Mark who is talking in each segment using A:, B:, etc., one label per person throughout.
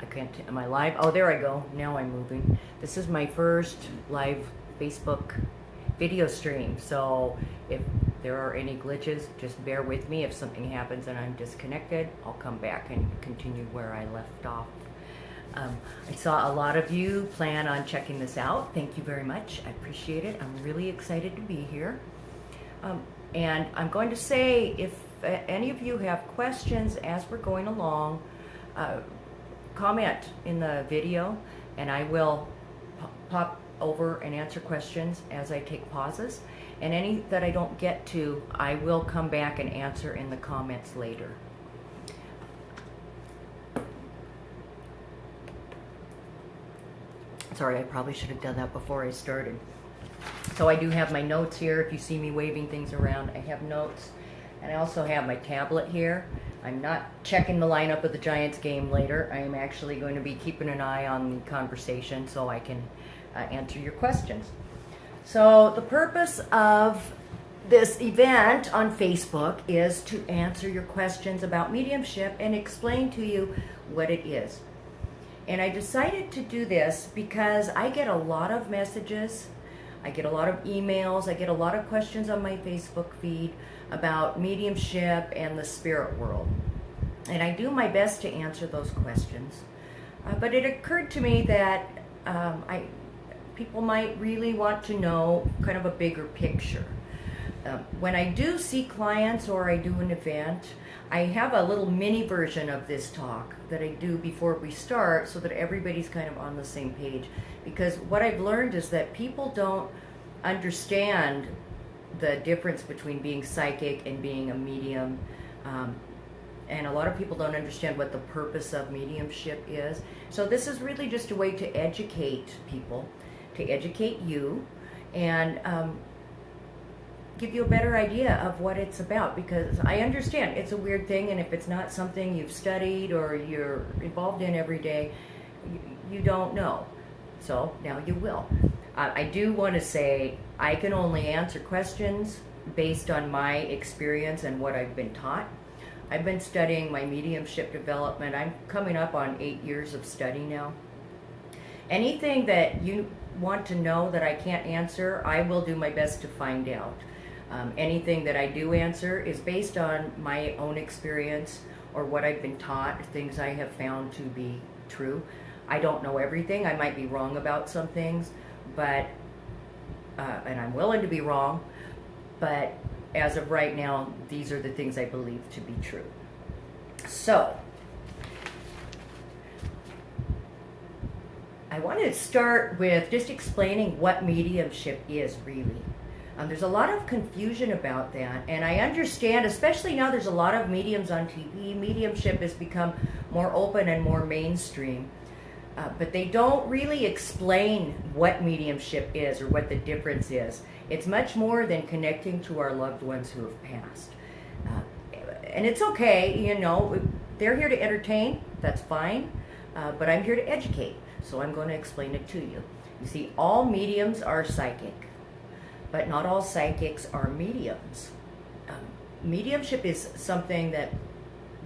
A: can't, am I live? Oh, there I go. Now I'm moving. This is my first live Facebook video stream. So if there are any glitches, just bear with me. If something happens and I'm disconnected, I'll come back and continue where I left off. I saw a lot of you plan on checking this out. Thank you very much. I appreciate it. I'm really excited to be here. And I'm going to say, if any of you have questions as we're going along, comment in the video, and I will pop over and answer questions as I take pauses. And any that I don't get to, I will come back and answer in the comments later. Sorry, I probably should have done that before I started. So I do have my notes here. If you see me waving things around, I have notes. And I also have my tablet here. I'm not checking the lineup of the Giants game later. I am actually going to be keeping an eye on the conversation so I can answer your questions. So the purpose of this event on Facebook is to answer your questions about mediumship and explain to you what it is. And I decided to do this because I get a lot of messages, I get a lot of emails, I get a lot of questions on my Facebook feed about mediumship and the spirit world. And I do my best to answer those questions. But it occurred to me that people might really want to know kind of a bigger picture. When I do see clients or I do an event, I have a little mini version of this talk that I do before we start so that everybody's kind of on the same page. Because what I've learned is that people don't understand the difference between being psychic and being a medium. And a lot of people don't understand what the purpose of mediumship is. So this is really just a way to educate people, to educate you, and give you a better idea of what it's about, because I understand it's a weird thing, and if it's not something you've studied or you're involved in every day, you don't know. So now you will. I do want to say I can only answer questions based on my experience and what I've been taught. I've been studying my mediumship development. I'm coming up on 8 years of study now. Anything that you want to know that I can't answer, I will do my best to find out. Anything that I do answer is based on my own experience or what I've been taught, things I have found to be true. I don't know everything. I might be wrong about some things, but and I'm willing to be wrong, but as of right now, these are the things I believe to be true. So, I wanted to start with just explaining what mediumship is really. There's a lot of confusion about that, and I understand, especially now there's a lot of mediums on TV. Mediumship has become more open and more mainstream, but they don't really explain what mediumship is or what the difference is. It's much more than connecting to our loved ones who have passed. And it's okay, you know, they're here to entertain, that's fine, but I'm here to educate, so I'm going to explain it to you. You see, all mediums are psychic, but not all psychics are mediums. Mediumship is something that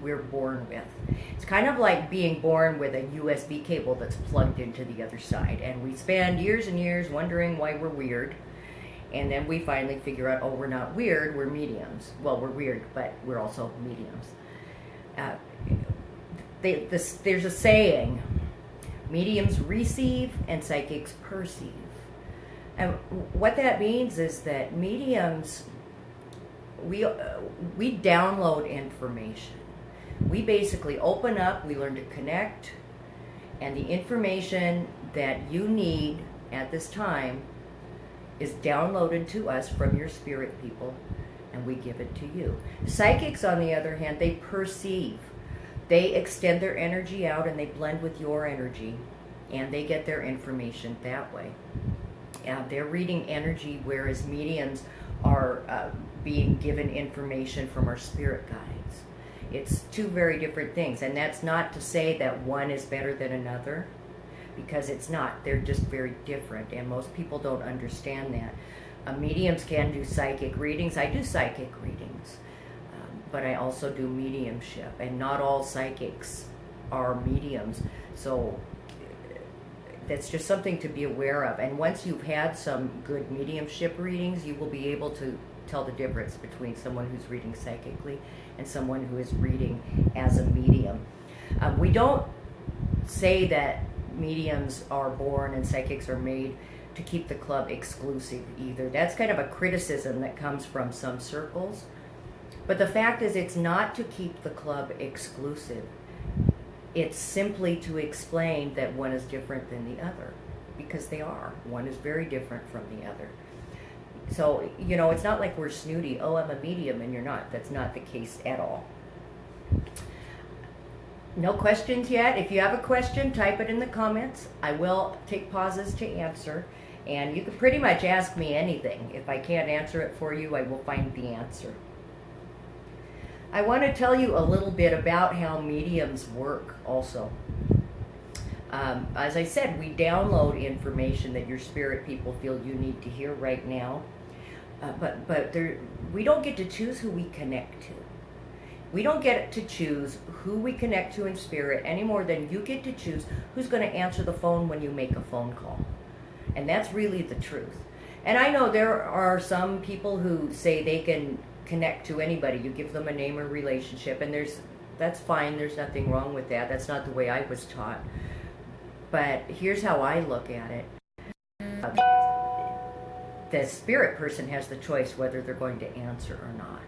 A: we're born with. It's kind of like being born with a USB cable that's plugged into the other side, and we spend years and years wondering why we're weird, and then we finally figure out, oh, we're not weird, we're mediums. Well, we're weird, but we're also mediums. There's a saying, mediums receive and psychics perceive. And what that means is that mediums, we download information. We basically open up, we learn to connect, and the information that you need at this time is downloaded to us from your spirit people, and we give it to you. Psychics, on the other hand, they perceive. They extend their energy out and they blend with your energy, and they get their information that way. They're reading energy, whereas mediums are being given information from our spirit guides. It's two very different things, and that's not to say that one is better than another, because it's not. They're just very different, and most people don't understand that. Mediums can do psychic readings. I do psychic readings, but I also do mediumship, and not all psychics are mediums. So that's just something to be aware of. And once you've had some good mediumship readings, you will be able to tell the difference between someone who's reading psychically and someone who is reading as a medium. We don't say that mediums are born and psychics are made to keep the club exclusive either. That's kind of a criticism that comes from some circles. But the fact is, it's not to keep the club exclusive. It's simply to explain that one is different than the other, because they are. One is very different from the other. So, you know, it's not like we're snooty, oh, I'm a medium, and you're not. That's not the case at all. No questions yet? If you have a question, type it in the comments. I will take pauses to answer. And you can pretty much ask me anything. If I can't answer it for you, I will find the answer. I want to tell you a little bit about how mediums work also. As I said, we download information that your spirit people feel you need to hear right now. But we don't get to choose who we connect to. We don't get to choose who we connect to in spirit any more than you get to choose who's going to answer the phone when you make a phone call. And that's really the truth. And I know there are some people who say they can connect to anybody. You give them a name or relationship, and that's fine. There's nothing wrong with that. That's not the way I was taught. But here's how I look at it. The spirit person has the choice whether they're going to answer or not.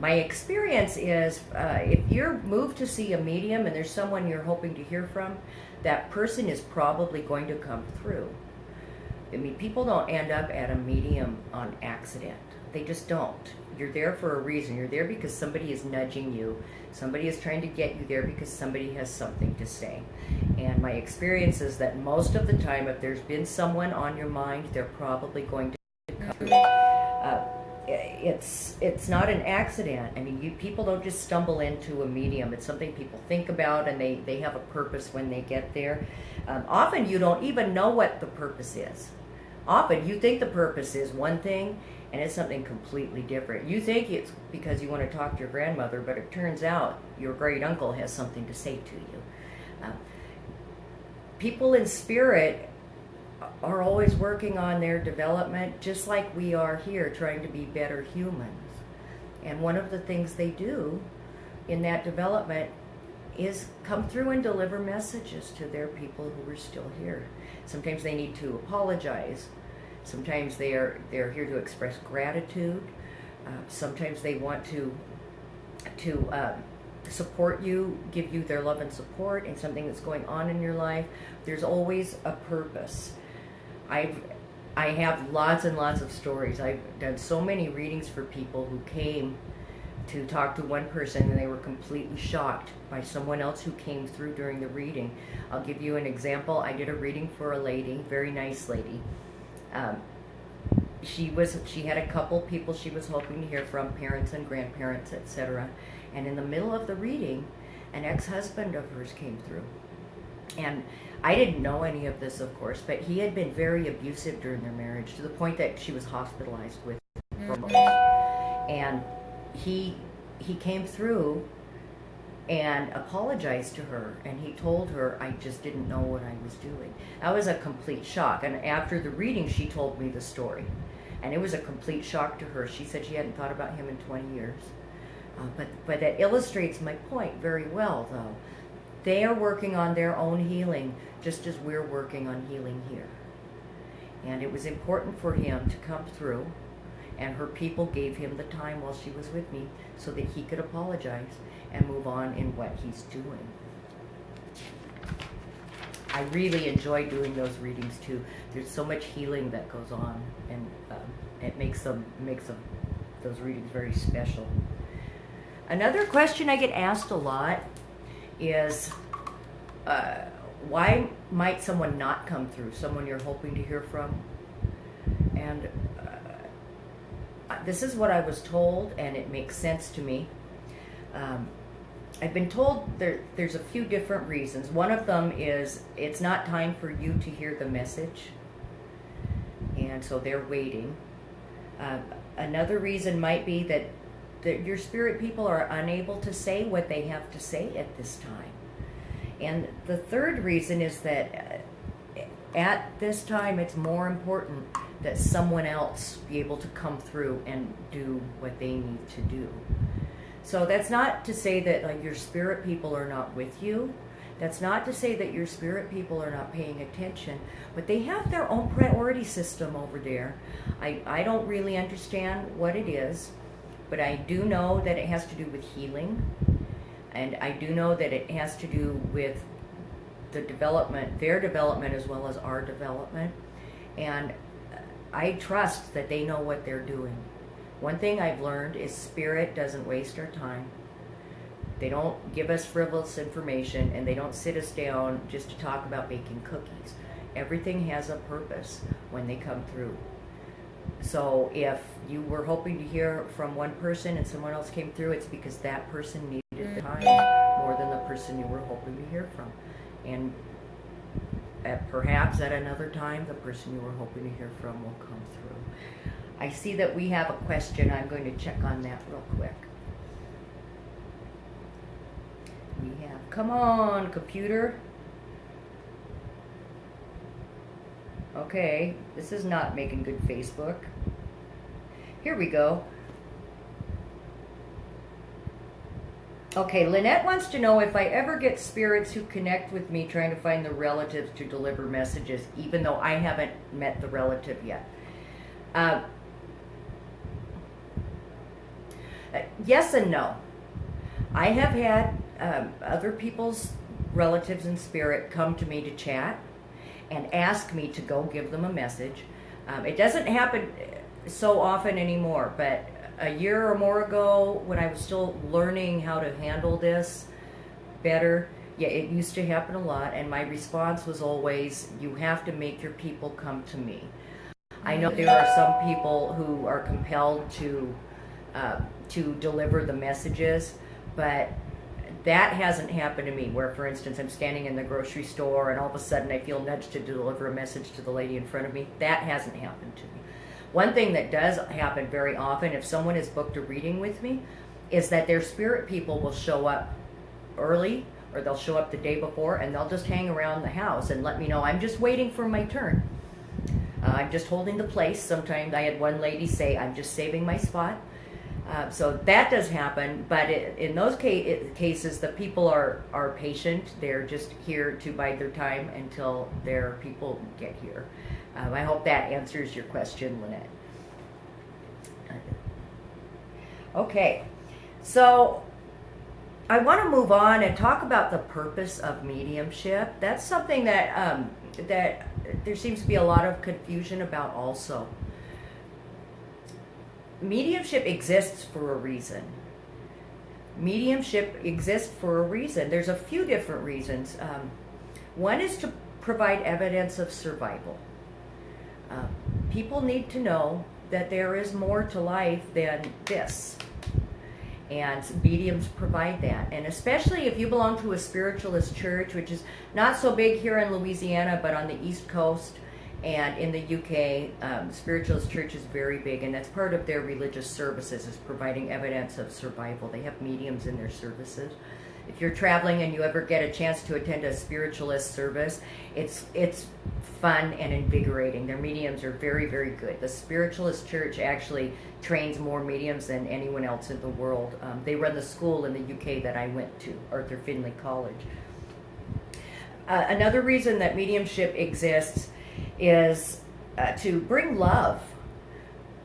A: My experience is if you're moved to see a medium and there's someone you're hoping to hear from, that person is probably going to come through. I mean, people don't end up at a medium on accident. They just don't. You're there for a reason. You're there because somebody is nudging you. Somebody is trying to get you there because somebody has something to say. And my experience is that most of the time, if there's been someone on your mind, they're probably going to come through. It's not an accident. I mean, people don't just stumble into a medium. It's something people think about, and they have a purpose when they get there. Often you don't even know what the purpose is. Often you think the purpose is one thing, and it's something completely different. You think it's because you want to talk to your grandmother, but it turns out your great uncle has something to say to you. People in spirit are always working on their development, just like we are here trying to be better humans. And one of the things they do in that development is come through and deliver messages to their people who are still here. Sometimes they need to apologize. Sometimes they're here to express gratitude. Sometimes they want to support you, give you their love and support in something that's going on in your life. There's always a purpose. I have lots and lots of stories. I've done so many readings for people who came to talk to one person and they were completely shocked by someone else who came through during the reading. I'll give you an example. I did a reading for a lady, very nice lady. She had a couple people she was hoping to hear from, parents and grandparents, etc. And in the middle of the reading, an ex-husband of hers came through. And I didn't know any of this, of course, but he had been very abusive during their marriage to the point that she was hospitalized with hormones. And he came through and apologized to her, and he told her, I just didn't know what I was doing. That was a complete shock. And after the reading, she told me the story. And it was a complete shock to her. She said she hadn't thought about him in 20 years. But that illustrates my point very well, though. They are working on their own healing, just as we're working on healing here. And it was important for him to come through, and her people gave him the time while she was with me so that he could apologize and move on in what he's doing. I really enjoy doing those readings too. There's so much healing that goes on, and it makes those readings very special. Another question I get asked a lot is, why might someone not come through, someone you're hoping to hear from? And this is what I was told, and it makes sense to me. I've been told there's a few different reasons. One of them is it's not time for you to hear the message, and so they're waiting. Another reason might be that your spirit people are unable to say what they have to say at this time. And the third reason is that at this time it's more important that someone else be able to come through and do what they need to do. So that's not to say that like your spirit people are not with you. That's not to say that your spirit people are not paying attention, but they have their own priority system over there. I don't really understand what it is, but I do know that it has to do with healing, and I do know that it has to do with the development, their development as well as our development, and I trust that they know what they're doing. One thing I've learned is spirit doesn't waste our time. They don't give us frivolous information, and they don't sit us down just to talk about baking cookies. Everything has a purpose when they come through. So if you were hoping to hear from one person and someone else came through, it's because that person needed the time more than the person you were hoping to hear from. And perhaps at another time, the person you were hoping to hear from will come through. I see that we have a question. I'm going to check on that real quick. We have, come on, computer. Okay, this is not making good Facebook. Here we go. Okay, Lynette wants to know if I ever get spirits who connect with me trying to find the relatives to deliver messages, even though I haven't met the relative yet. Yes and no. I have had other people's relatives in spirit come to me to chat and ask me to go give them a message. It doesn't happen so often anymore, but a year or more ago, when I was still learning how to handle this better, yeah, it used to happen a lot, and my response was always, you have to make your people come to me. I know there are some people who are compelled to deliver the messages, but that hasn't happened to me, where, for instance, I'm standing in the grocery store and all of a sudden I feel nudged to deliver a message to the lady in front of me. That hasn't happened to me. One thing that does happen very often, if someone has booked a reading with me, is that their spirit people will show up early, or they'll show up the day before, and they'll just hang around the house and let me know, I'm just waiting for my turn. I'm just holding the place. Sometimes I had one lady say, I'm just saving my spot. So that does happen, but in those cases, the people are patient. They're just here to bide their time until their people get here. I hope that answers your question, Lynette. Okay, so I want to move on and talk about the purpose of mediumship. That's something that that there seems to be a lot of confusion about also. Mediumship exists for a reason. Mediumship exists for a reason. There's a few different reasons. One is to provide evidence of survival. People need to know that there is more to life than this. And mediums provide that. And especially if you belong to a spiritualist church, which is not so big here in Louisiana, but on the East Coast and in the UK, spiritualist church is very big, and that's part of their religious services, is providing evidence of survival. They have mediums in their services. If you're traveling and you ever get a chance to attend a spiritualist service, it's fun and invigorating. Their mediums are very, very good. The spiritualist church actually trains more mediums than anyone else in the world. They run the school in the UK that I went to, Arthur Findlay College. Another reason that mediumship exists is to bring love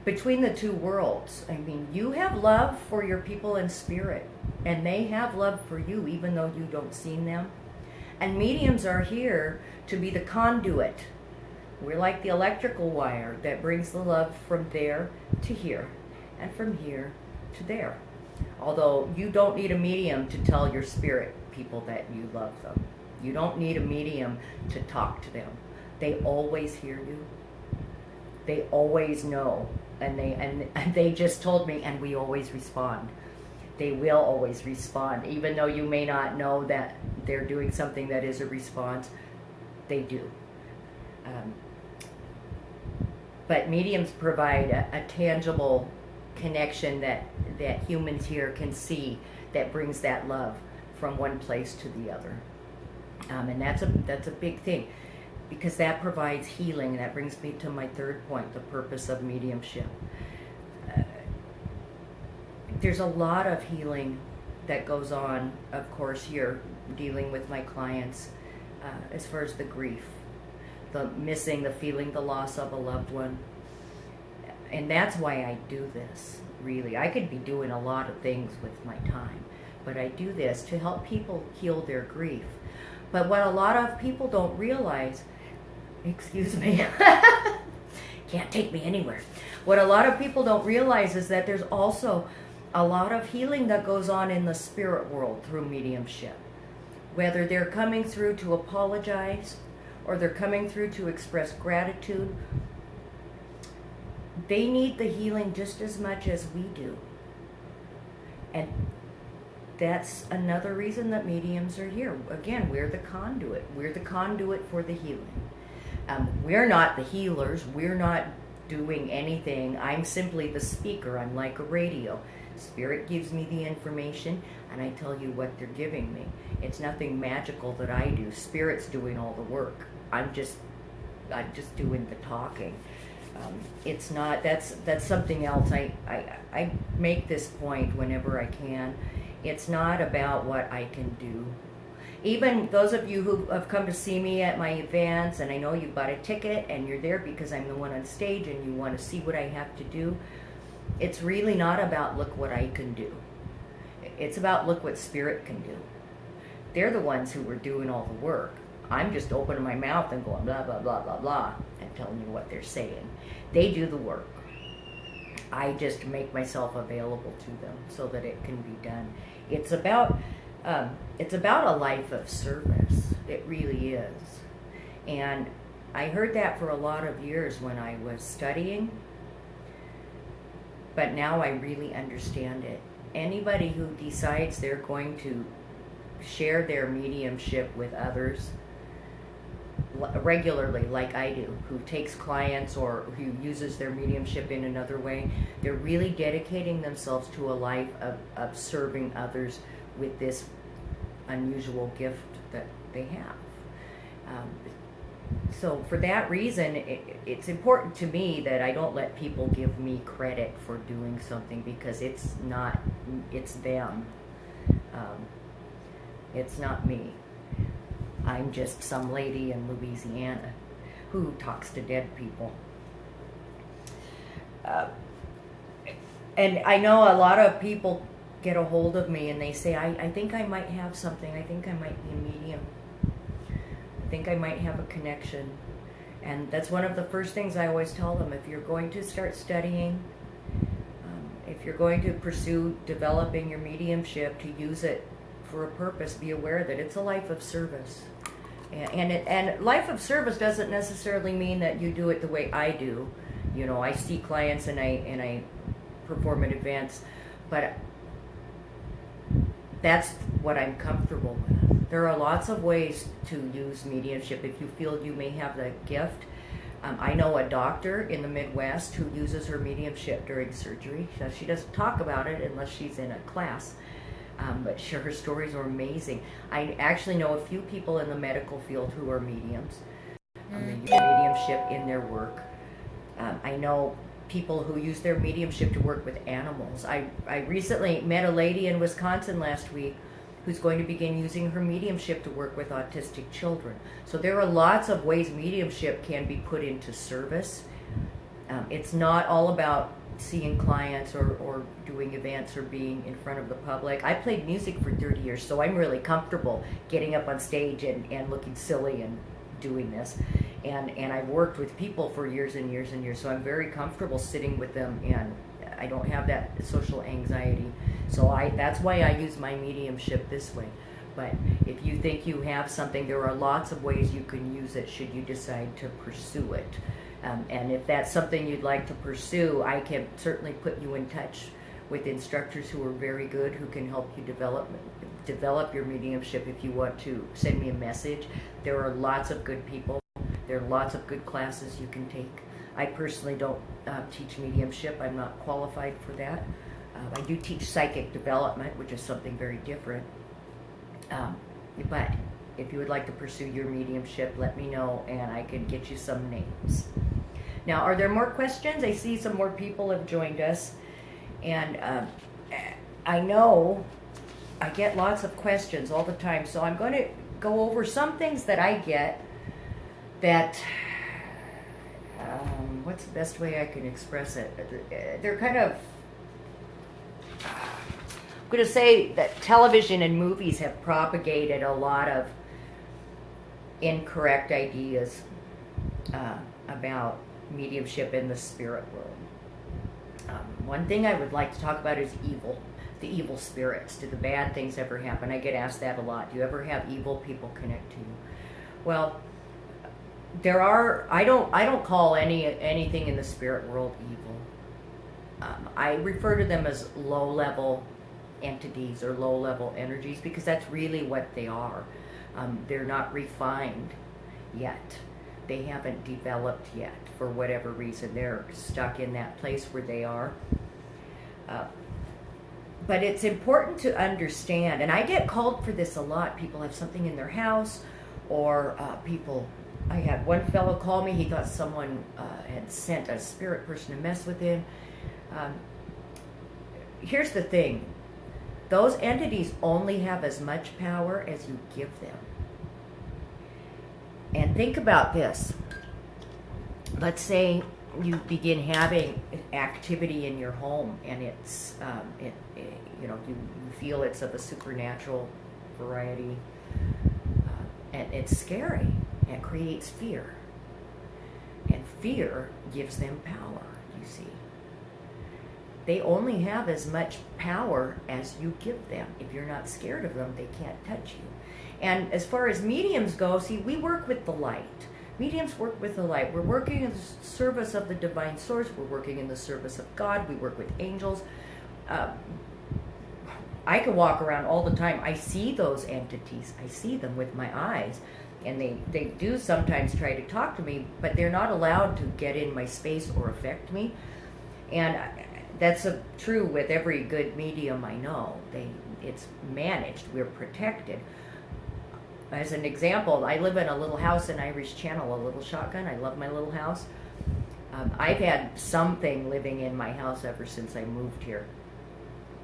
A: between the two worlds. I mean, you have love for your people in spirit, and they have love for you, even though you don't see them. And mediums are here to be the conduit. We're like the electrical wire that brings the love from there to here, and from here to there. Although you don't need a medium to tell your spirit people that you love them. You don't need a medium to talk to them. They always hear you. They always know. And they just told me, and we always respond. They will always respond. Even though you may not know that they're doing something that is a response, they do. But mediums provide a tangible connection that humans here can see, that brings that love from one place to the other. And that's a big thing, because that provides healing. And that brings me to my third point, the purpose of mediumship. There's a lot of healing that goes on, of course, here, dealing with my clients, as far as the grief, the missing, the feeling, the loss of a loved one. And that's why I do this, really. I could be doing a lot of things with my time, but I do this to help people heal their grief. But what a lot of people don't realize, excuse me, can't take me anywhere. What a lot of people don't realize is that there's also a lot of healing that goes on in the spirit world through mediumship. Whether they're coming through to apologize or they're coming through to express gratitude, they need the healing just as much as we do. And that's another reason that mediums are here. Again, we're the conduit. We're the conduit for the healing. We're not the healers. We're not doing anything. I'm simply the speaker. I'm like a radio. Spirit gives me the information, and I tell you what they're giving me. It's nothing magical that I do. Spirit's doing all the work. I'm just doing the talking. It's not. That's something else. I make this point whenever I can. It's not about what I can do. Even those of you who have come to see me at my events, and I know you bought a ticket and you're there because I'm the one on stage and you want to see what I have to do, it's really not about look what I can do. It's about look what Spirit can do. They're the ones who are doing all the work. I'm just opening my mouth and going blah, blah, blah, blah, blah, and telling you what they're saying. They do the work. I just make myself available to them so that it can be done. It's about a life of service. It really is. And I heard that for a lot of years when I was studying, but now I really understand it. Anybody who decides they're going to share their mediumship with others regularly, like I do, who takes clients or who uses their mediumship in another way, they're really dedicating themselves to a life of serving others with this unusual gift that they have. So for that reason, it's important to me that I don't let people give me credit for doing something, because it's not, it's them. It's not me. I'm just some lady in Louisiana who talks to dead people. And I know a lot of people get a hold of me and they say, I think I might have something. I think I might be a medium. I think I might have a connection. And that's one of the first things I always tell them. If you're going to start studying, if you're going to pursue developing your mediumship to use it for a purpose, be aware that it's a life of service. And life of service doesn't necessarily mean that you do it the way I do. You know, I see clients and I perform at events, but that's what I'm comfortable with. There are lots of ways to use mediumship if you feel you may have the gift. I know a doctor in the Midwest who uses her mediumship during surgery. She doesn't talk about it unless she's in a class. But her stories are amazing. I actually know a few people in the medical field who are mediums. They use mediumship in their work. I know people who use their mediumship to work with animals. I recently met a lady in Wisconsin last week who's going to begin using her mediumship to work with autistic children. So there are lots of ways mediumship can be put into service. It's not all about seeing clients or doing events or being in front of the public. I played music for 30 years, so I'm really comfortable getting up on stage and looking silly and doing this. And I've worked with people for years and years and years, so I'm very comfortable sitting with them, and I don't have that social anxiety. So that's why I use my mediumship this way. But if you think you have something, there are lots of ways you can use it should you decide to pursue it. And if that's something you'd like to pursue, I can certainly put you in touch with instructors who are very good, who can help you develop your mediumship. If you want to send me a message, there are lots of good people. There are lots of good classes you can take. I personally don't teach mediumship. I'm not qualified for that. I do teach psychic development, which is something very different. But if you would like to pursue your mediumship, let me know and I can get you some names. Now, are there more questions? I see some more people have joined us, and I know I get lots of questions all the time, so I'm going to go over some things that I get that, what's the best way I can express it? They're kind of, I'm going to say that television and movies have propagated a lot of incorrect ideas about mediumship in the spirit world. One thing I would like to talk about is evil, the evil spirits. Do the bad things ever happen? I get asked that a lot. Do you ever have evil people connect to you? Well, there are. I don't call anything in the spirit world evil. I refer to them as low-level entities or low-level energies because that's really what they are. They're not refined yet. They haven't developed yet for whatever reason. They're stuck in that place where they are. But it's important to understand, and I get called for this a lot. People have something in their house, or I had one fellow call me. He thought someone had sent a spirit person to mess with him. Here's the thing. Those entities only have as much power as you give them. And think about this. Let's say you begin having activity in your home, and it's you feel it's of a supernatural variety, and it's scary. It creates fear, and fear gives them power. You see, they only have as much power as you give them. If you're not scared of them, they can't touch you. And as far as mediums go, see, we work with the light. Mediums work with the light. We're working in the service of the divine source. We're working in the service of God. We work with angels. I can walk around all the time. I see those entities. I see them with my eyes. And they do sometimes try to talk to me, but they're not allowed to get in my space or affect me. And that's true with every good medium I know. It's managed. We're protected. As an example, I live in a little house in Irish Channel, a little shotgun. I love my little house. I've had something living in my house ever since I moved here.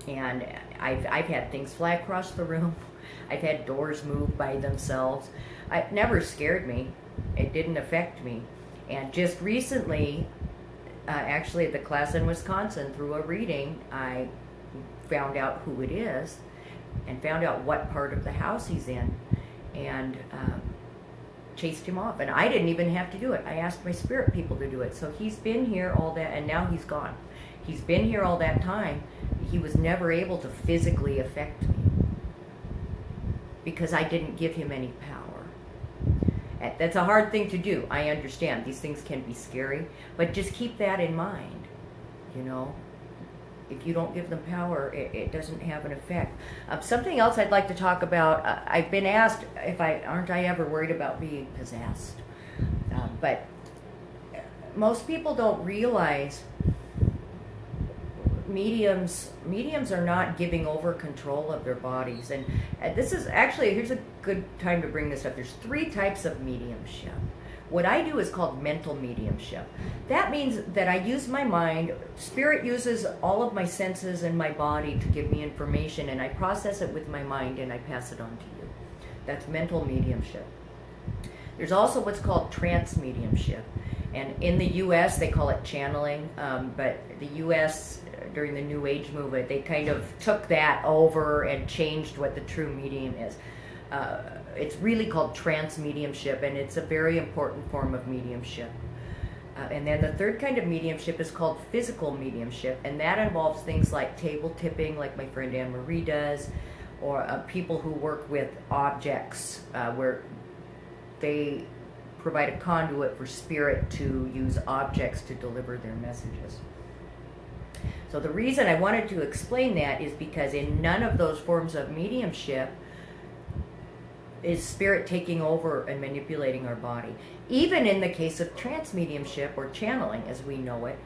A: And I've had things fly across the room. I've had doors move by themselves. It never scared me. It didn't affect me. And just recently, actually at the class in Wisconsin, through a reading, I found out who it is and found out what part of the house he's in, and chased him off. And I didn't even have to do it. I asked my spirit people to do it. So he's been here all that, and now he's gone. He's been here all that time. He was never able to physically affect me because I didn't give him any power. That's a hard thing to do. I understand. These things can be scary, but just keep that in mind. You know, if you don't give them power, it doesn't have an effect. Something else I'd like to talk about. I've been asked if aren't I ever worried about being possessed? But most people don't realize mediums are not giving over control of their bodies. And this is actually, here's a good time to bring this up. There's 3 types of mediumship. What I do is called mental mediumship. That means that I use my mind. Spirit uses all of my senses and my body to give me information, and I process it with my mind and I pass it on to you. That's mental mediumship. There's also what's called trance mediumship. And in the U.S., they call it channeling, but the U.S., during the New Age movement, they kind of took that over and changed what the true medium is. It's really called trance mediumship, and it's a very important form of mediumship. And then the third kind of mediumship is called physical mediumship, and that involves things like table tipping, like my friend Anne Marie does, or people who work with objects, where they provide a conduit for spirit to use objects to deliver their messages. So the reason I wanted to explain that is because in none of those forms of mediumship is spirit taking over and manipulating our body. Even in the case of trance mediumship or channeling as we know it,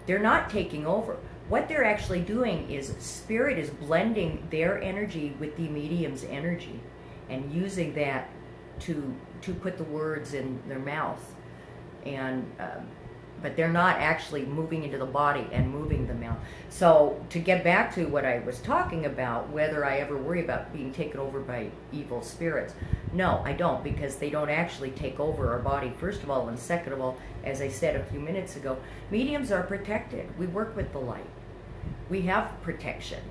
A: they're not taking over. What they're actually doing is spirit is blending their energy with the medium's energy and using that to put the words in their mouth, and but they're not actually moving into the body and moving the mouth. So to get back to what I was talking about, whether I ever worry about being taken over by evil spirits, no, I don't, because they don't actually take over our body, first of all, and second of all, as I said a few minutes ago, mediums are protected. We work with the light. We have protection.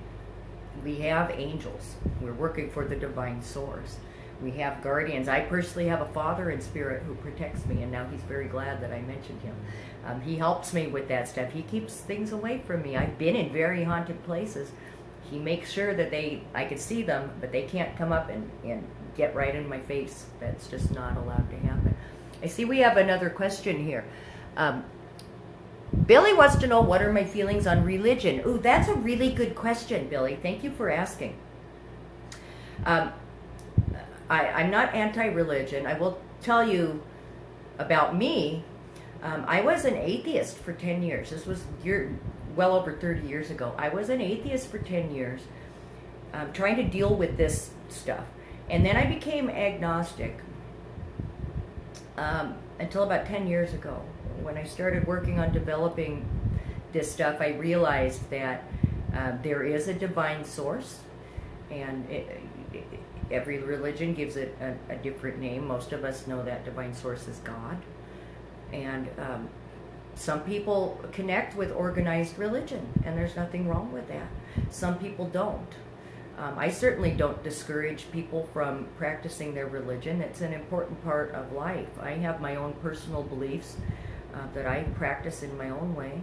A: We have angels. We're working for the divine source. We have guardians. I personally have a father in spirit who protects me, and now he's very glad that I mentioned him. He helps me with that stuff. He keeps things away from me. I've been in very haunted places. He makes sure that I can see them, but they can't come up and get right in my face. That's just not allowed to happen. I see we have another question here. Billy wants to know, what are my feelings on religion? Ooh, that's a really good question, Billy. Thank you for asking. I'm not anti-religion. I will tell you about me. I was an atheist for 10 years. This was well over 30 years ago. I was an atheist for 10 years, trying to deal with this stuff. And then I became agnostic until about 10 years ago. When I started working on developing this stuff, I realized that there is a divine source, and every religion gives it a different name. Most of us know that divine source is God. And some people connect with organized religion, and there's nothing wrong with that. Some people don't. I certainly don't discourage people from practicing their religion. It's an important part of life. I have my own personal beliefs that I practice in my own way.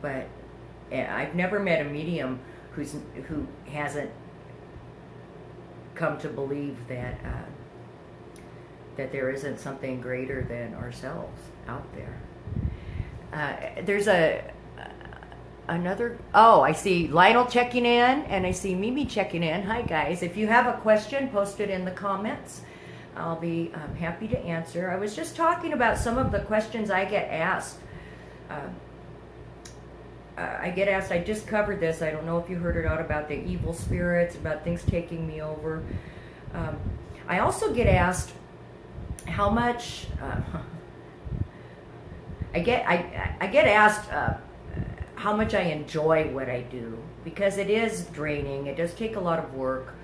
A: But I've never met a medium who hasn't come to believe that there isn't something greater than ourselves out there. There's another. Oh, I see Lionel checking in, and I see Mimi checking in. Hi guys. If you have a question, post it in the comments. I'll be happy to answer. I was just talking about some of the questions I get asked. I just covered this. I don't know if you heard it out about the evil spirits, about things taking me over. I also get asked how much. I get asked how much I enjoy what I do, because it is draining. It does take a lot of work.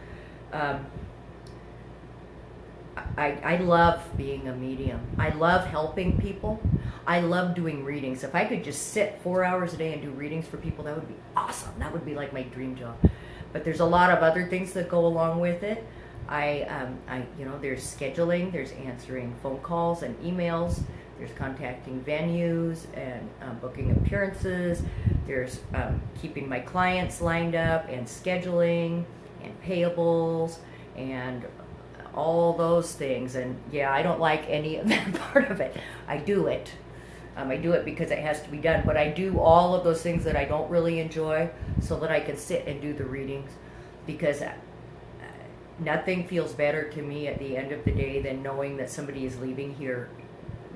A: I love being a medium. I love helping people. I love doing readings. If I could just sit 4 hours a day and do readings for people, that would be awesome. That would be like my dream job. But there's a lot of other things that go along with it. There's scheduling, there's answering phone calls and emails, there's contacting venues and booking appearances, there's keeping my clients lined up and scheduling and payables and all those things. And yeah, I don't like any of that part of it. I do it. I do it because it has to be done, but I do all of those things that I don't really enjoy so that I can sit and do the readings, because nothing feels better to me at the end of the day than knowing that somebody is leaving here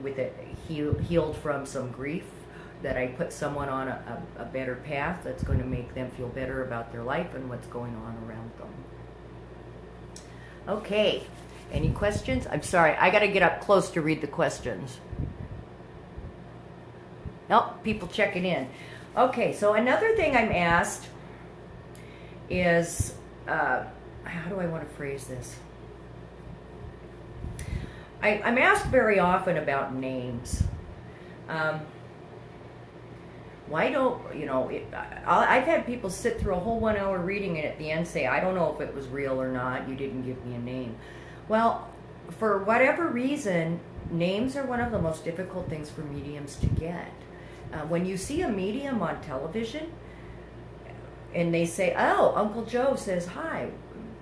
A: with it healed from some grief, that I put someone on a better path that's going to make them feel better about their life and what's going on around them. Okay, any questions? I'm sorry, I got to get up close to read the questions. Nope, people checking in. Okay, so another thing I'm asked is, how do I want to phrase this? I'm asked very often about names. Why don't, I've had people sit through a whole 1 hour reading and at the end say, I don't know if it was real or not, you didn't give me a name. Well, for whatever reason, names are one of the most difficult things for mediums to get. When you see a medium on television and they say, oh, Uncle Joe says hi,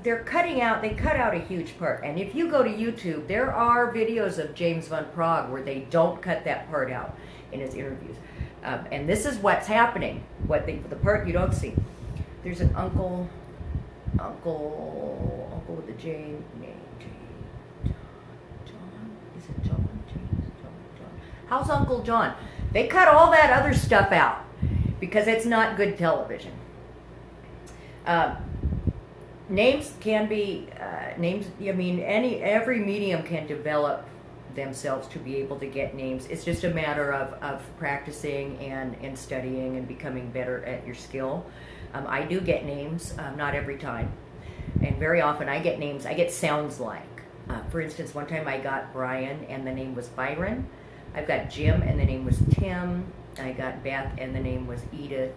A: they cut out a huge part. And if you go to YouTube, there are videos of James Van Praagh where they don't cut that part out in his interviews. And this is what's happening, the part you don't see. There's an uncle with a J name. John? Is it John? James? John? How's Uncle John? They cut all that other stuff out because it's not good television. Names can be names, I mean, every medium can develop themselves to be able to get names. It's just a matter of practicing and studying and becoming better at your skill. I do get names, not every time. And very often I get names, I get sounds like. For instance, one time I got Brian and the name was Byron. I've got Jim and the name was Tim. I got Beth and the name was Edith.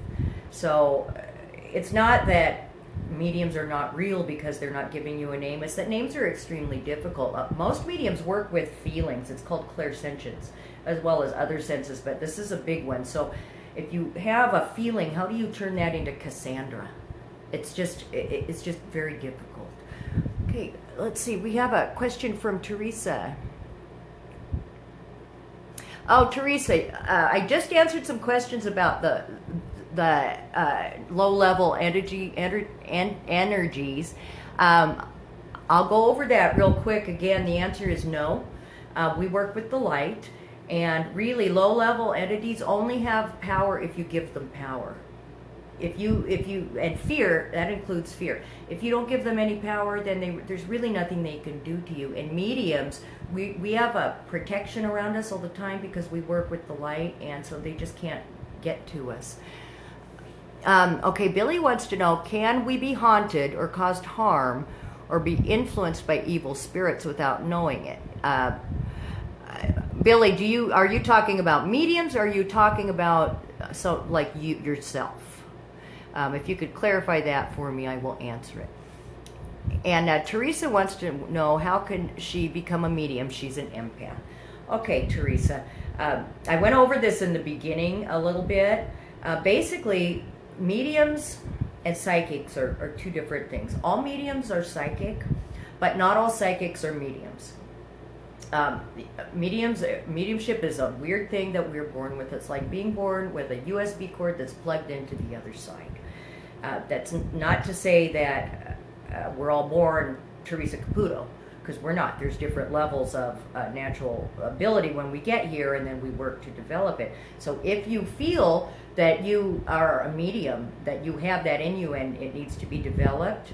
A: So it's not that mediums are not real because they're not giving you a name. It's that names are extremely difficult. Most mediums work with feelings. It's called clairsentience, as well as other senses, but this is a big one. So if you have a feeling, how do you turn that into Cassandra? It's just very difficult. Okay, let's see. We have a question from Teresa. Oh, Teresa, I just answered some questions about the low-level energies. I'll go over that real quick. Again, the answer is no. We work with the light, and really low-level entities only have power if you give them power. And fear, that includes fear. If you don't give them any power, then there's really nothing they can do to you. And mediums, we have a protection around us all the time because we work with the light, and so they just can't get to us. Okay, Billy wants to know, can we be haunted or caused harm or be influenced by evil spirits without knowing it? Billy, are you talking about mediums, or are you talking about yourself? If you could clarify that for me, I will answer it. And Teresa wants to know, how can she become a medium? She's an empath. Okay, Teresa. I went over this in the beginning a little bit. Basically, mediums and psychics are two different things. All mediums are psychic, but not all psychics are mediums. Mediumship is a weird thing that we're born with. It's like being born with a USB cord that's plugged into the other side. That's not to say that we're all born Teresa Caputo, because we're not. There's different levels of natural ability when we get here, and then we work to develop it. So if you feel that you are a medium, that you have that in you and it needs to be developed,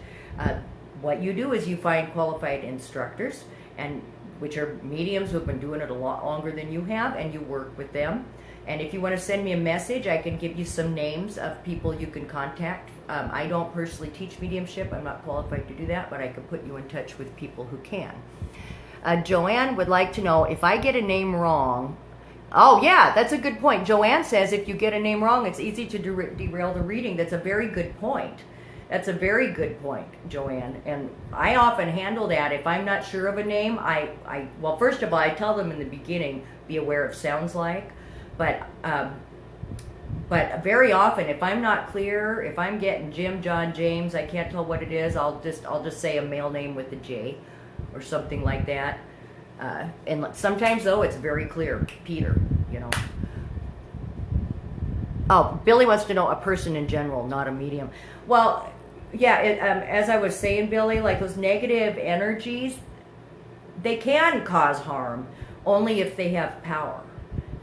A: what you do is you find qualified instructors, and which are mediums who have been doing it a lot longer than you have, and you work with them. And if you want to send me a message, I can give you some names of people you can contact. I don't personally teach mediumship. I'm not qualified to do that, but I can put you in touch with people who can. Joanne would like to know, if I get a name wrong. Oh, yeah, that's a good point. Joanne says if you get a name wrong, it's easy to derail the reading. That's a very good point. That's a very good point, Joanne. And I often handle that. If I'm not sure of a name, well, first of all, I tell them in the beginning, be aware of sounds like. But very often, if I'm not clear, if I'm getting Jim, John, James, I can't tell what it is, I'll just say a male name with a J or something like that. And sometimes, though, it's very clear, Peter, you know. Oh, Billy wants to know a person in general, not a medium. Well, yeah, as I was saying, Billy, like those negative energies, they can cause harm only if they have power.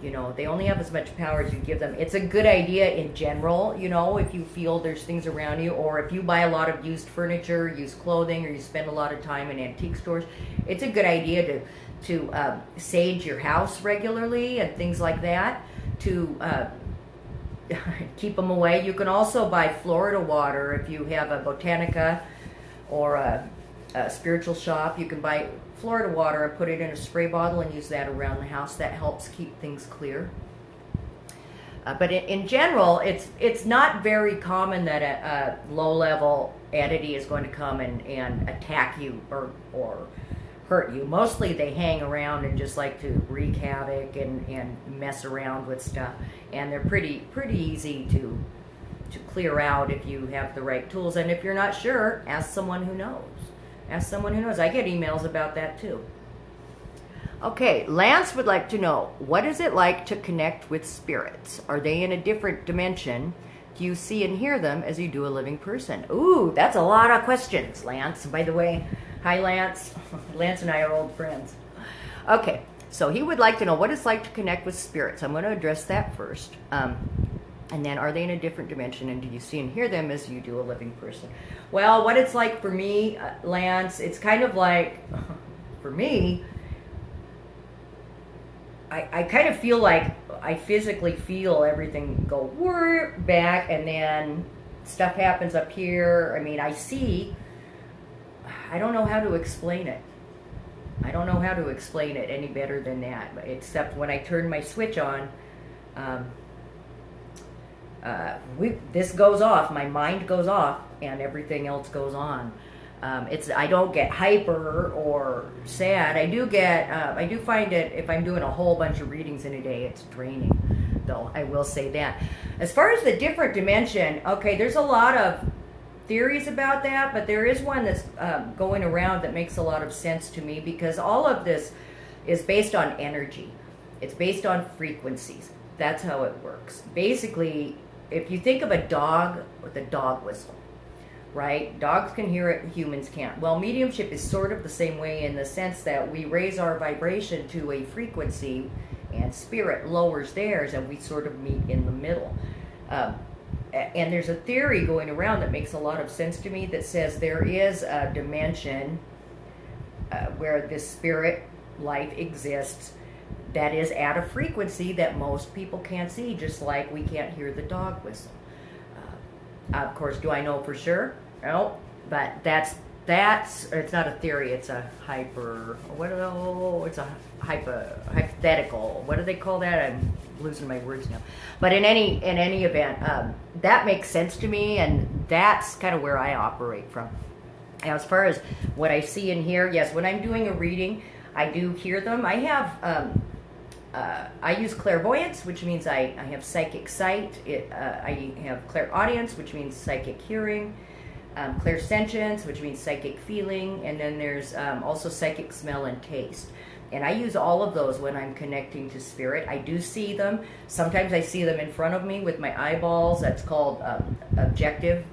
A: You know, they only have as much power as you give them. It's a good idea in general, you know, if you feel there's things around you, or if you buy a lot of used furniture, used clothing, or you spend a lot of time in antique stores, it's a good idea to sage your house regularly and things like that to keep them away. You can also buy Florida water if you have a Botanica or a spiritual shop. You can buy Florida water and put it in a spray bottle and use that around the house. That helps keep things clear. But in general, it's not very common that a low-level entity is going to come and attack you or hurt you. Mostly they hang around and just like to wreak havoc and mess around with stuff. And they're pretty easy to clear out if you have the right tools. And if you're not sure, ask someone who knows. Ask someone who knows. I get emails about that too. Okay, Lance would like to know, what is it like to connect with spirits? Are they in a different dimension? Do you see and hear them as you do a living person? Ooh, that's a lot of questions, Lance. By the way, hi, Lance. Lance and I are old friends. Okay, so he would like to know what it's like to connect with spirits. I'm going to address that first. And then, are they in a different dimension, and do you see and hear them as you do a living person? Well, what it's like for me, Lance, it's kind of like, for me, I kind of feel like I physically feel everything go back, and then stuff happens up here. I mean, I don't know how to explain it. I don't know how to explain it any better than that, except when I turn my switch on, this goes off, my mind goes off, and everything else goes on. I don't get hyper or sad. I do find it, if I'm doing a whole bunch of readings in a day, it's draining, though, I will say that. As far as the different dimension, okay, there's a lot of theories about that, but there is one that's going around that makes a lot of sense to me, because all of this is based on energy. It's based on frequencies. That's how it works. Basically, if you think of a dog with a dog whistle, right? Dogs can hear it, humans can't. Well, mediumship is sort of the same way, in the sense that we raise our vibration to a frequency, and spirit lowers theirs, and we sort of meet in the middle. And there's a theory going around that makes a lot of sense to me, that says there is a dimension where this spirit life exists that is at a frequency that most people can't see, just like we can't hear the dog whistle. Of course, do I know for sure? No, but that's it's not a theory. It's a hypothetical. What do they call that? I'm losing my words now. But in any event, that makes sense to me, and that's kind of where I operate from. As far as what I see and hear, yes, when I'm doing a reading, I do hear them. I have. I use clairvoyance, which means I have psychic sight. I have clairaudience, which means psychic hearing. Clairsentience, which means psychic feeling. And then there's also psychic smell and taste. And I use all of those when I'm connecting to spirit. I do see them. Sometimes I see them in front of me with my eyeballs. That's called objective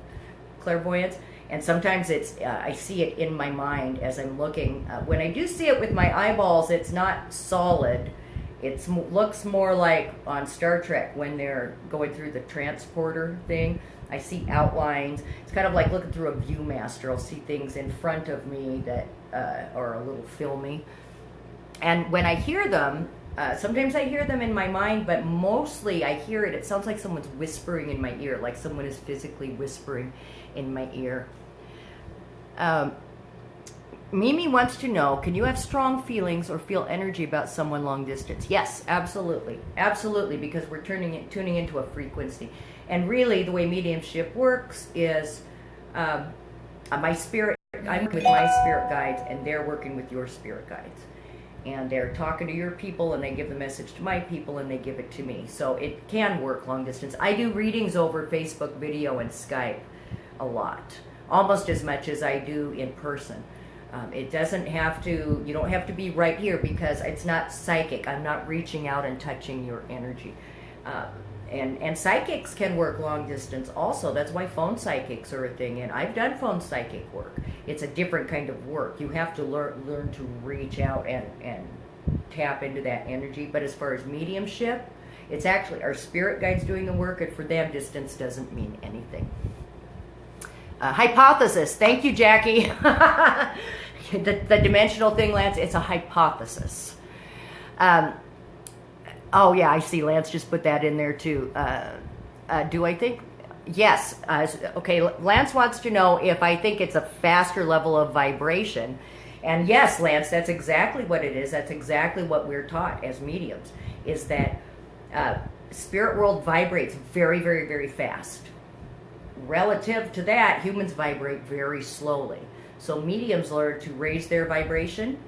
A: clairvoyance. And sometimes I see it in my mind as I'm looking. When I do see it with my eyeballs, it's not solid. It looks more like on Star Trek when they're going through the transporter thing. I see outlines. It's kind of like looking through a Viewmaster. I'll see things in front of me that are a little filmy. And when I hear them, sometimes I hear them in my mind, but mostly I hear it. It sounds like someone's whispering in my ear, like someone is physically whispering in my ear. Mimi wants to know, can you have strong feelings or feel energy about someone long distance? Yes, absolutely. Absolutely, because we're tuning into a frequency. And really, the way mediumship works is I'm working with my spirit guides, and they're working with your spirit guides. And they're talking to your people, and they give the message to my people, and they give it to me. So it can work long distance. I do readings over Facebook video and Skype a lot, almost as much as I do in person. It doesn't have to, you don't have to be right here, because it's not psychic. I'm not reaching out and touching your energy. And psychics can work long distance also. That's why phone psychics are a thing. And I've done phone psychic work. It's a different kind of work. You have to learn to reach out and tap into that energy. But as far as mediumship, it's actually our spirit guides doing the work, and for them, distance doesn't mean anything. Hypothesis. Thank you, Jackie. The dimensional thing, Lance, it's a hypothesis. Oh, yeah, I see. Lance just put that in there, too. Do I think? Yes. Okay, Lance wants to know if I think it's a faster level of vibration. And yes, Lance, that's exactly what it is. That's exactly what we're taught as mediums, is that spirit world vibrates very, very, very fast. Relative to that, humans vibrate very slowly. So mediums learn to raise their vibration,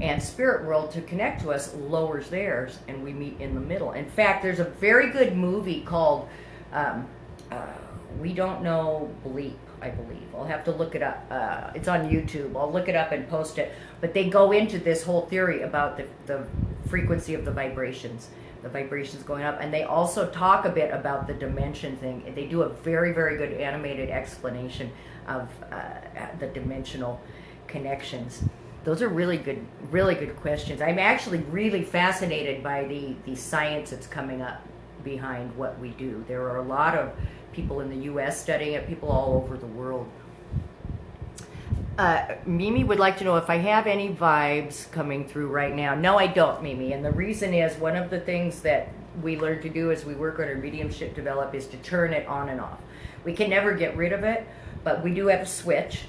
A: and spirit world, to connect to us, lowers theirs, and we meet in the middle. In fact, there's a very good movie called We Don't Know Bleep, I believe. I'll have to look it up. It's on YouTube. I'll look it up and post it. But they go into this whole theory about the frequency of the vibrations going up, and they also talk a bit about the dimension thing. They do a very, very good animated explanation of the dimensional connections. Those are really good questions. I'm actually really fascinated by the science that's coming up behind what we do. There are a lot of people in the U.S. studying it, people all over the world. Mimi would like to know if I have any vibes coming through right now. No, I don't, Mimi. And the reason is, one of the things that we learn to do as we work on our mediumship develop is to turn it on and off. We can never get rid of it, but we do have a switch.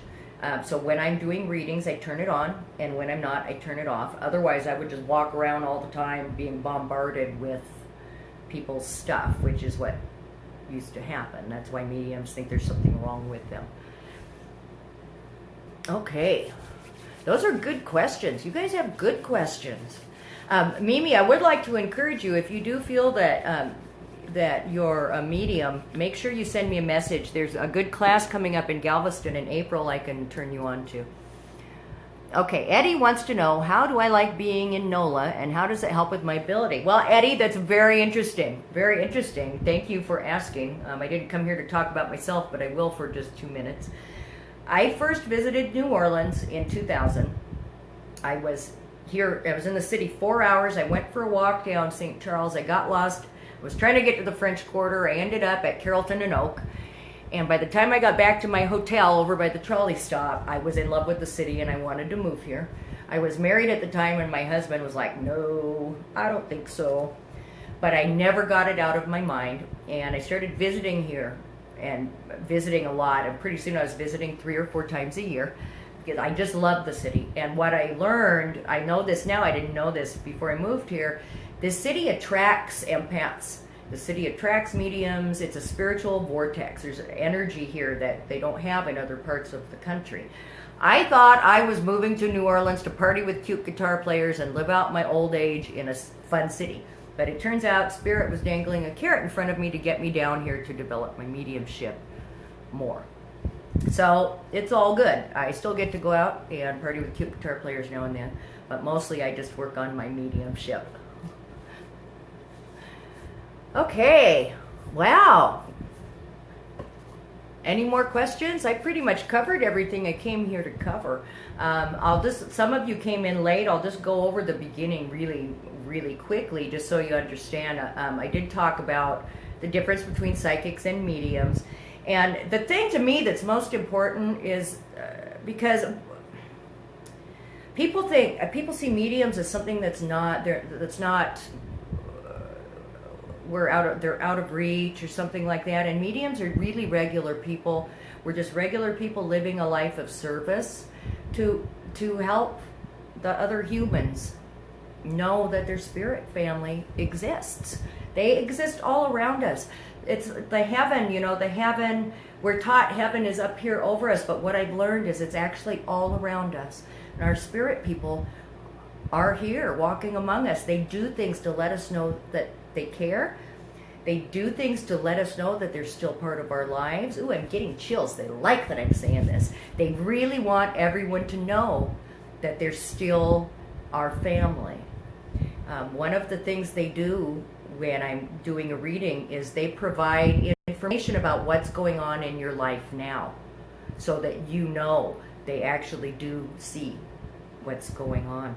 A: So when I'm doing readings, I turn it on, and when I'm not, I turn it off. Otherwise, I would just walk around all the time being bombarded with people's stuff, which is what used to happen. That's why mediums think there's something wrong with them. Okay, those are good questions. You guys have good questions. Mimi, I would like to encourage you, if you do feel that that you're a medium, make sure you send me a message. There's a good class coming up in Galveston in April I can turn you on to. Okay, Eddie wants to know, how do I like being in NOLA, and how does it help with my ability? Well, Eddie, that's very interesting. Very interesting. Thank you for asking. I didn't come here to talk about myself, but I will for just 2 minutes. I first visited New Orleans in 2000. I was here, I was in the city 4 hours. I went for a walk down St. Charles. I got lost. I was trying to get to the French Quarter. I ended up at Carrollton and Oak. And by the time I got back to my hotel over by the trolley stop, I was in love with the city and I wanted to move here. I was married at the time, and my husband was like, no, I don't think so. But I never got it out of my mind. And I started visiting here, and visiting a lot, and pretty soon I was visiting 3 or 4 times a year, because I just love the city. And what I learned, I know this now, I didn't know this before I moved here, this city attracts empaths. The city attracts mediums. It's a spiritual vortex. There's an energy here that they don't have in other parts of the country. I thought I was moving to New Orleans to party with cute guitar players and live out my old age in a fun city. But it turns out Spirit was dangling a carrot in front of me to get me down here to develop my mediumship more. So it's all good. I still get to go out and party with cute guitar players now and then, but mostly I just work on my mediumship. Okay, wow. Any more questions? I pretty much covered everything I came here to cover. Some of you came in late. I'll just go over the beginning really quickly, just so you understand. I did talk about the difference between psychics and mediums. And the thing to me that's most important is because people see mediums as something that's not, they're out of reach or something like that. And mediums are really regular people. We're just regular people living a life of service to help the other humans know that their spirit family exists. They exist all around us. It's the heaven, the heaven, we're taught heaven is up here over us, but what I've learned is it's actually all around us. And our spirit people are here walking among us. They do things to let us know that they care. They do things to let us know that they're still part of our lives. Ooh, I'm getting chills. They like that I'm saying this. They really want everyone to know that they're still our family. One of the things they do when I'm doing a reading is they provide information about what's going on in your life now, so that you know they actually do see what's going on.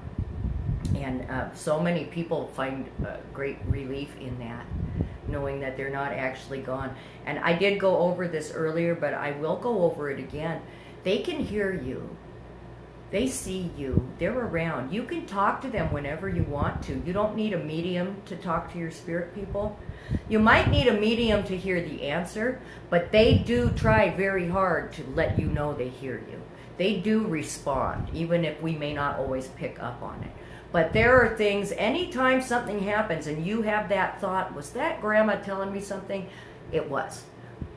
A: And so many people find great relief in that, knowing that they're not actually gone. And I did go over this earlier, but I will go over it again. They can hear you. They see you. They're around. You can talk to them whenever you want to. You don't need a medium to talk to your spirit people. You might need a medium to hear the answer, but they do try very hard to let you know they hear you. They do respond, even if we may not always pick up on it. But there are things, anytime something happens and you have that thought, was that grandma telling me something? It was.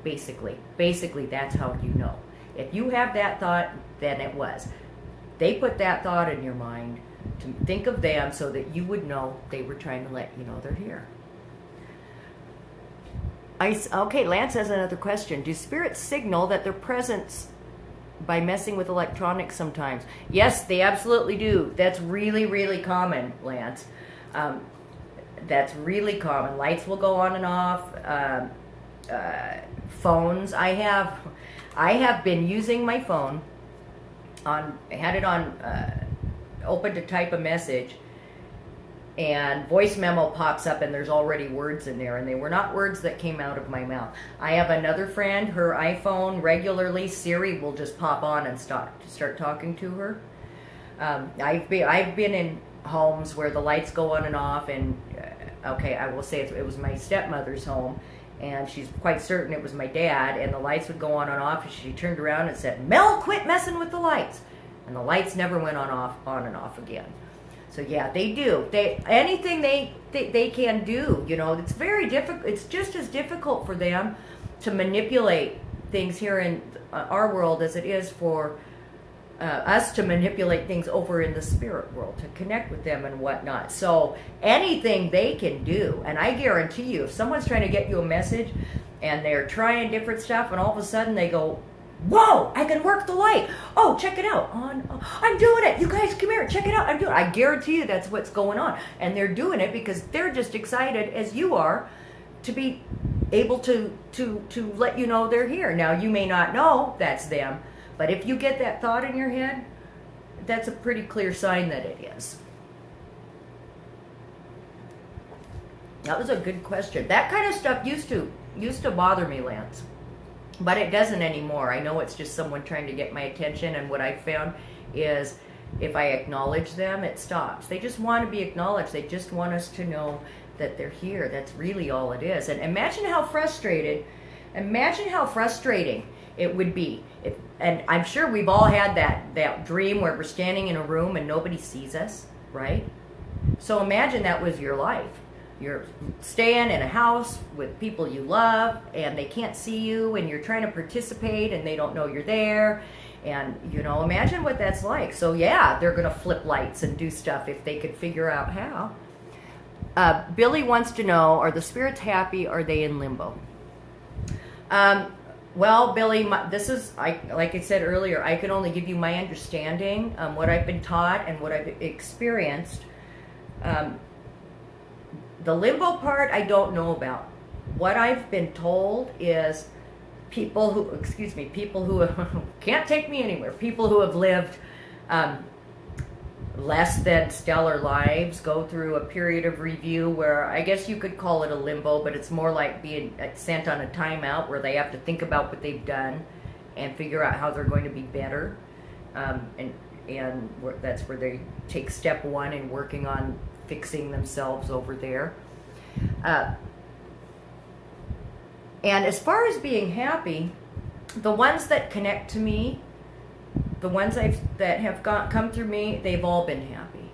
A: Basically, that's how you know. If you have that thought, then it was. They put that thought in your mind to think of them so that you would know they were trying to let you know they're here. Okay, Lance has another question. Do spirits signal that their presence by messing with electronics sometimes? Yes, they absolutely do. That's really, really common, Lance. That's really common. Lights will go on and off. Phones. I have been using my phone I had it on open to type a message, and voice memo pops up and there's already words in there, and they were not words that came out of my mouth. I have another friend, her iPhone regularly, Siri will just pop on and start talking to her. I've been in homes where the lights go on and off, and okay, I will say it was my stepmother's home, and she's quite certain it was my dad, and the lights would go on and off, and she turned around and said, "Mel, quit messing with the lights," and the lights never went on and off again. So yeah, they do. Anything they can do, you know, it's very difficult. It's just as difficult for them to manipulate things here in our world as it is for us to manipulate things over in the spirit world, to connect with them and whatnot. So anything they can do, and I guarantee you, if someone's trying to get you a message and they're trying different stuff, and all of a sudden they go, "Whoa, I can work the light. Oh, check it out. I'm doing it. You guys come here. Check it out. I'm doing it." I guarantee you that's what's going on. And they're doing it because they're just excited, as you are, to be able to let you know they're here. Now, you may not know that's them, but if you get that thought in your head, that's a pretty clear sign that it is. That was a good question. That kind of stuff used to bother me, Lance. But it doesn't anymore. I know it's just someone trying to get my attention, and what I've found is if I acknowledge them, it stops. They just want to be acknowledged. They just want us to know that they're here. That's really all it is. And imagine how frustrating it would be. And I'm sure we've all had that dream where we're standing in a room and nobody sees us, right? So imagine that was your life. You're staying in a house with people you love, and they can't see you, and you're trying to participate, and they don't know you're there. And, you know, imagine what that's like. So, yeah, they're going to flip lights and do stuff if they could figure out how. Billy wants to know, are the spirits happy? Are they in limbo? Well, Billy, this is, like I said earlier, I can only give you my understanding, what I've been taught and what I've experienced. The limbo part, I don't know about. What I've been told is people who can't take me anywhere, people who have lived less than stellar lives go through a period of review where I guess you could call it a limbo, but it's more like being sent on a timeout where they have to think about what they've done and figure out how they're going to be better. And that's where they take step one in working on fixing themselves over there. And as far as being happy, the ones that connect to me, the ones that have come through me, they've all been happy.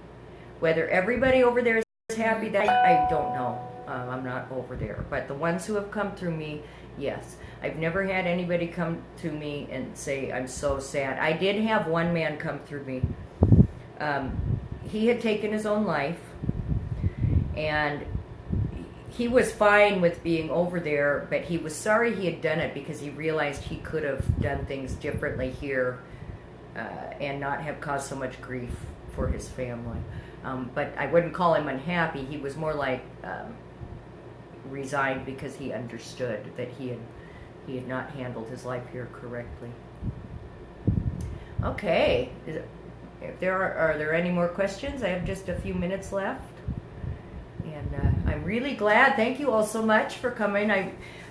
A: Whether everybody over there is happy, that I don't know. I'm not over there. But the ones who have come through me, yes. I've never had anybody come to me and say, "I'm so sad." I did have one man come through me. He had taken his own life, and he was fine with being over there, but he was sorry he had done it because he realized he could have done things differently here and not have caused so much grief for his family. But I wouldn't call him unhappy. He was more like resigned because he understood that he had not handled his life here correctly. Okay. Are there any more questions? I have just a few minutes left. And I'm really glad. Thank you all so much for coming.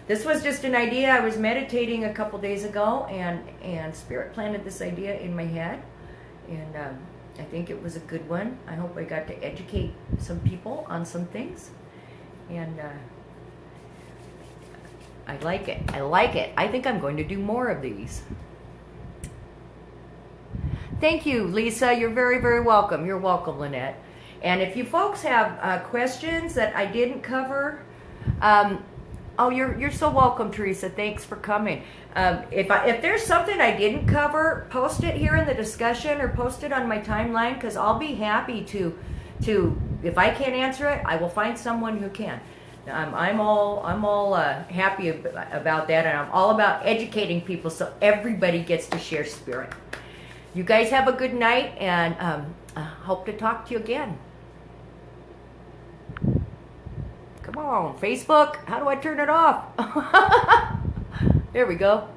A: This was just an idea. I was meditating a couple days ago, and Spirit planted this idea in my head. And I think it was a good one. I hope I got to educate some people on some things. And I like it. I like it. I think I'm going to do more of these. Thank you, Lisa. You're very, very welcome. You're welcome, Lynette. And if you folks have questions that I didn't cover, you're so welcome, Teresa. Thanks for coming. If there's something I didn't cover, post it here in the discussion or post it on my timeline, because I'll be happy to. If I can't answer it, I will find someone who can. I'm all happy about that, and I'm all about educating people so everybody gets to share Spirit. You guys have a good night, and I hope to talk to you again. Come on, Facebook. How do I turn it off? There we go.